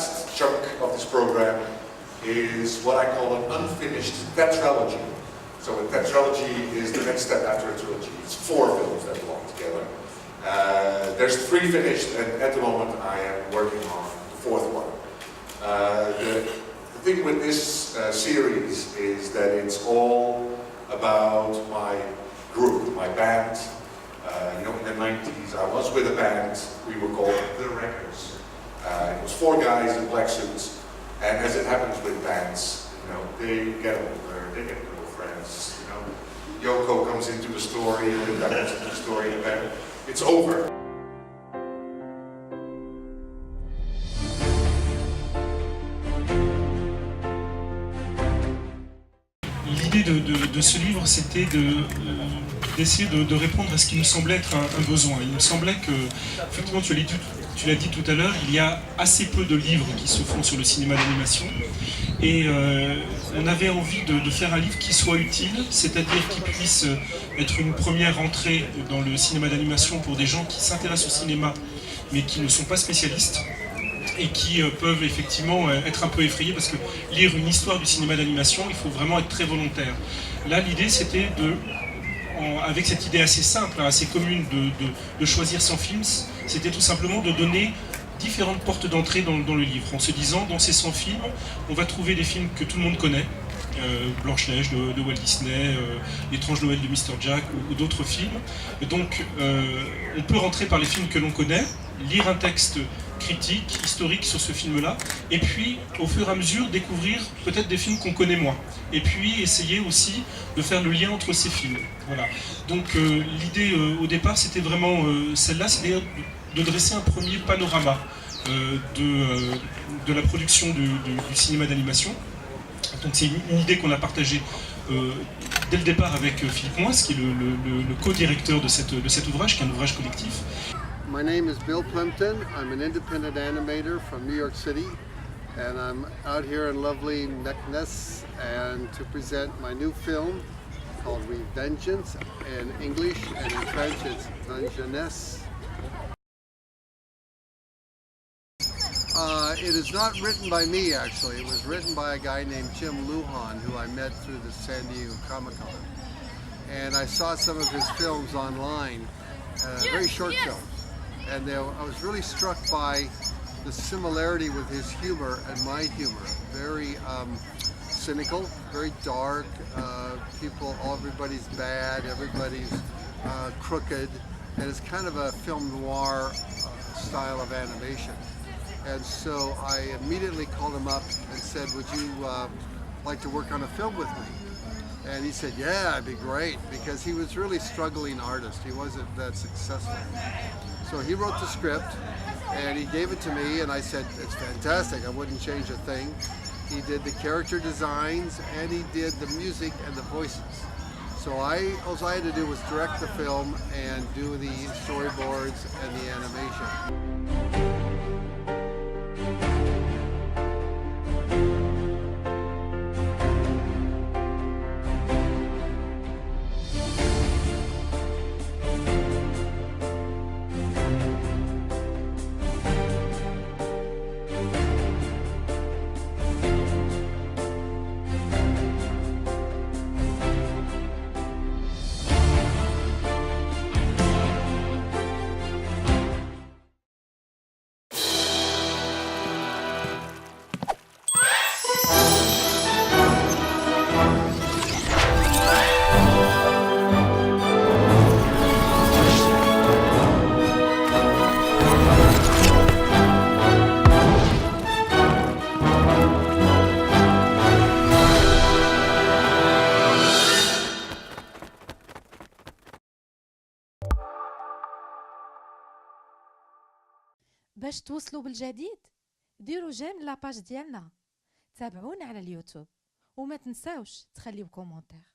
last chunk of this program is what I call an unfinished tetralogy. So a tetralogy is the next step after a trilogy. It's 4 films that belong together. There's 3 finished, and at the moment I am working on the 4th one. The thing with this series is that it's all about my group, my band. You know, in the 90s, I was with a band. We were called The Wreckers. It was 4 guys in black suits, and as it happens with bands, you know, they get older, they get girlfriends. You know, Yoko comes into the story, and Linda comes into the story, and then it's over. L'idée de ce livre, c'était d'essayer de répondre à ce qui me semblait être un besoin. Il me semblait que, effectivement, tu l'as dit tout à l'heure, il y a assez peu de livres qui se font sur le cinéma d'animation. Et on avait envie de faire un livre qui soit utile, c'est-à-dire qui puisse être une première entrée dans le cinéma d'animation pour des gens qui s'intéressent au cinéma, mais qui ne sont pas spécialistes, et qui peuvent effectivement être un peu effrayés parce que lire une histoire du cinéma d'animation, il faut vraiment être très volontaire. Là, l'idée, c'était avec cette idée assez simple, assez commune de choisir son film, c'était tout simplement de donner différentes portes d'entrée dans le livre, en se disant, dans ces 100 films, on va trouver des films que tout le monde connaît, Blanche-Neige de Walt Disney, L'étrange Noël de Mr. Jack ou d'autres films. Et donc, on peut rentrer par les films que l'on connaît, lire un texte critique, historique sur ce film-là, et puis au fur et à mesure découvrir peut-être des films qu'on connaît moins, et puis essayer aussi de faire le lien entre ces films. Voilà. Donc l'idée au départ c'était vraiment celle-là, c'est-à-dire de dresser un premier panorama de la production du cinéma d'animation. Donc c'est une idée qu'on a partagée dès le départ avec Philippe Moins, qui est le co-directeur de cet ouvrage, qui est un ouvrage collectif. My name is Bill Plimpton. I'm an independent animator from New York City, and I'm out here in lovely Meknes and to present my new film called Revengeance in English, and in French it's Vengeance. It is not written by me, actually. It was written by a guy named Jim Lujan, who I met through the San Diego Comic-Con. And I saw some of his films online, very short films. And I was really struck by the similarity with his humor and my humor. Very cynical, very dark. Everybody's bad, everybody's crooked, and it's kind of a film noir style of animation. And so I immediately called him up and said, "Would you like to work on a film with me?" And he said, "Yeah, it'd be great," because he was really struggling artist. He wasn't that successful. So he wrote the script and he gave it to me, and I said, "It's fantastic, I wouldn't change a thing." He did the character designs and he did the music and the voices. So all I had to do was direct the film and do the storyboards and the animation. باش توصلوا بالجديد ديروا جيم لاباج ديالنا، تابعونا على اليوتيوب وما تنساوش تخليو كومنتير.